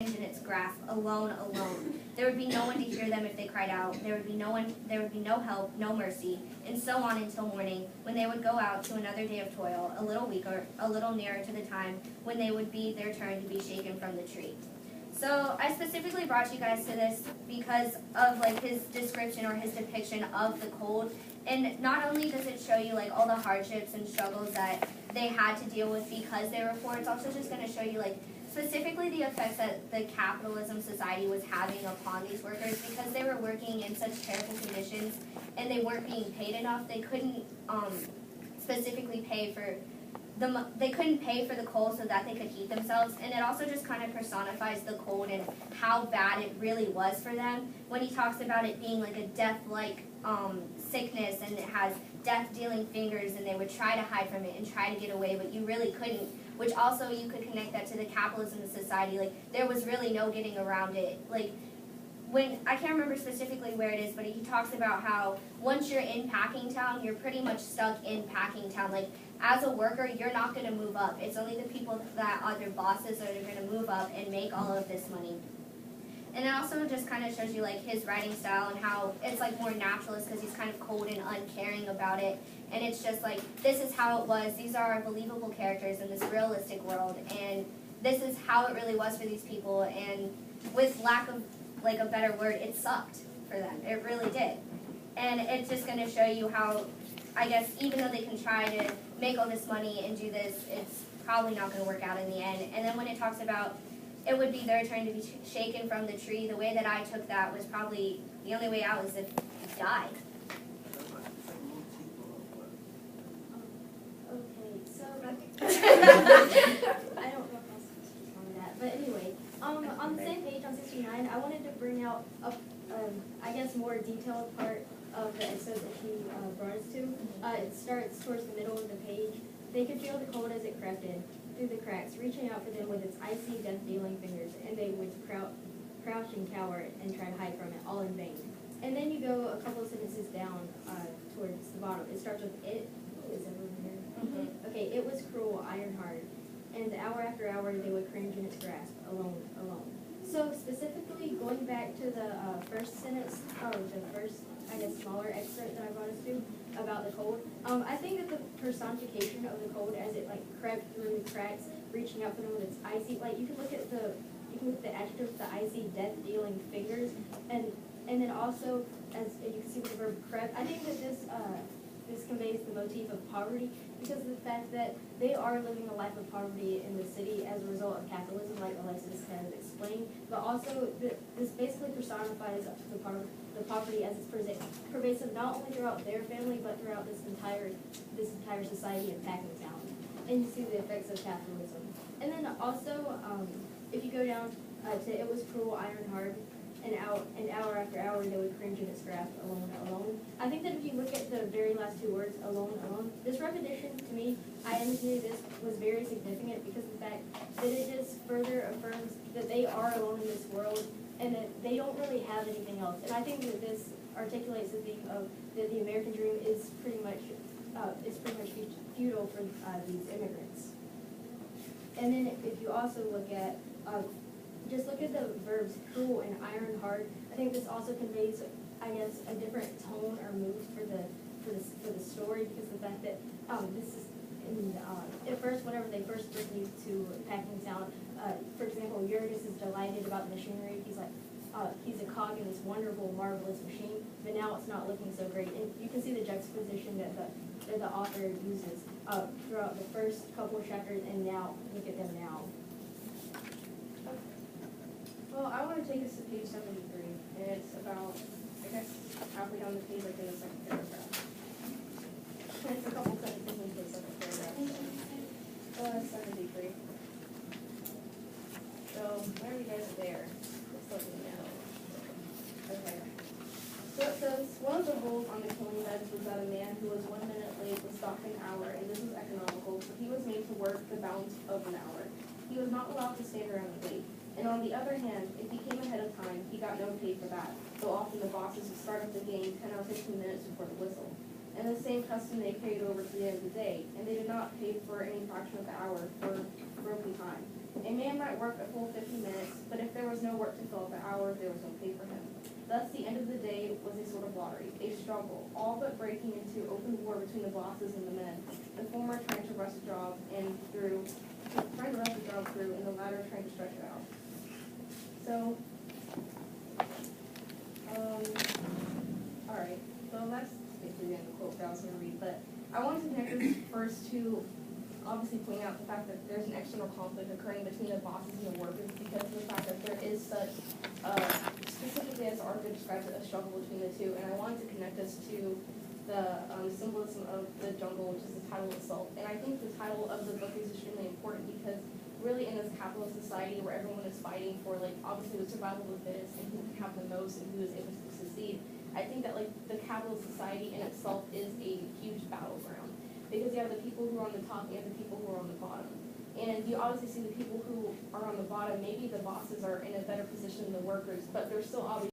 in its grasp, alone. There would be no one to hear them if they cried out. There would be no help, no mercy, and so on until morning, when they would go out to another day of toil, a little weaker, a little nearer to the time when they would be their turn to be shaken from the tree. So I specifically brought you guys to this because of his description or his depiction of the cold. And not only does it show you all the hardships and struggles that they had to deal with because they were poor, it's also just going to show you specifically the effects that the capitalism society was having upon these workers because they were working in such terrible conditions and they weren't being paid enough. They couldn't specifically pay for the coal so that they could heat themselves, and it also just kind of personifies the cold and how bad it really was for them when he talks about it being like a death-like sickness, and it has death-dealing fingers, and they would try to hide from it and try to get away, but you really couldn't, which also you could connect that to the capitalism society. There was really no getting around it. When I can't remember specifically where it is, but he talks about how once you're in Packingtown, you're pretty much stuck in Packingtown. As a worker, you're not going to move up. It's only the people that are their bosses that are going to move up and make all of this money. And it also just kind of shows you his writing style and how it's more naturalist because he's kind of cold and uncaring about it. And it's just this is how it was. These are our believable characters in this realistic world, and this is how it really was for these people. And with lack of a better word, it sucked for them. It really did. And it's just going to show you how, I guess, even though they can try to make all this money and do this, it's probably not going to work out in the end. And then when it talks about it would be their turn to be shaken from the tree, the way that I took that was probably the only way out was if you died. Okay, so I don't know if else to on that, but anyway, on the same page on 69, I wanted to bring out a, I guess, more detailed part of the episode that he brought us to. It starts towards the middle of the page. They could feel the cold as it crept in through the cracks, reaching out for them with its icy, death-dealing fingers, and they would crouch and cower and try to hide from it, all in vain. And then you go a couple of sentences down towards the bottom. It starts with it. Is everyone here? Mm-hmm. Okay, it was cruel, iron hard, and hour after hour they would cringe in its grasp, alone. So specifically, going back to the first sentence, or the first, I guess, smaller excerpt that I brought us to about the cold, I think that the personification of the cold as it crept through the cracks, reaching out for them with its icy, you can look at the adjective, the icy, death-dealing fingers, and then also, as you can see with the verb crept, I think that this conveys the motif of poverty because of the fact that they are living a life of poverty in the city as a result of capitalism, like Alexis has explained, but also this basically personifies the poverty as it's pervasive not only throughout their family, but throughout this entire society in Packingtown. And you see the effects of capitalism. And then also, if you go down to it was cruel, iron hard, and hour after hour they would cringe in its grasp, alone. I think that if you look at the very last two words, alone, this repetition to me, I knew this was very significant because of the fact that it just further affirms that they are alone in this world and that they don't really have anything else. And I think that this articulates the theme of that the American dream is pretty much futile for these immigrants. And then if you also look at just look at the verbs cruel and iron hard. I think this also conveys, I guess, a different tone or mood for the story because of the fact that this is at first whenever they first bring you to Packingtown, for example, Jurgis is delighted about the machinery. He's he's a cog in this wonderful, marvelous machine, but now it's not looking so great. And you can see the juxtaposition that the author uses throughout the first couple of chapters, and now look at them now. Well, I want to take us to page 73, and it's about, I guess, halfway down the page, in the second paragraph. It's a couple sentences into the second paragraph. 73. So, where are you guys there? Just let me know. Okay. So it says, one of the rules on the killing beds was that a man who was 1 minute late was docked an hour, and this was economical, so he was made to work the balance of an hour. He was not allowed to stand around and wait. And on the other hand, if he came ahead of time, he got no pay for that, though often the bosses would start up the game 10 or 15 minutes before the whistle. And the same custom they carried over to the end of the day, and they did not pay for any fraction of the hour for broken time. A man might work a full 50 minutes, but if there was no work to fill up the hour, there was no pay for him. Thus, the end of the day was a sort of lottery, a struggle, all but breaking into open war between the bosses and the men, the former trying to rush the job through, and the latter trying to stretch it out. So, alright, so that's basically the end of the quote that I was going to read, but I wanted to connect this first to obviously pointing out the fact that there's an external conflict occurring between the bosses and the workers because of the fact that there is such, specifically as the article describes it, a struggle between the two. And I wanted to connect us to the symbolism of the jungle, which is the title itself. And I think the title of the book is extremely important because really in this capitalist society where everyone is fighting for, like, obviously the survival of the fittest and who can have the most and who is able to succeed, I think that, like, the capitalist society in itself is a huge battleground. Because you have the people who are on the top and the people who are on the bottom. And you obviously see the people who are on the bottom, maybe the bosses are in a better position than the workers, but they're still obviously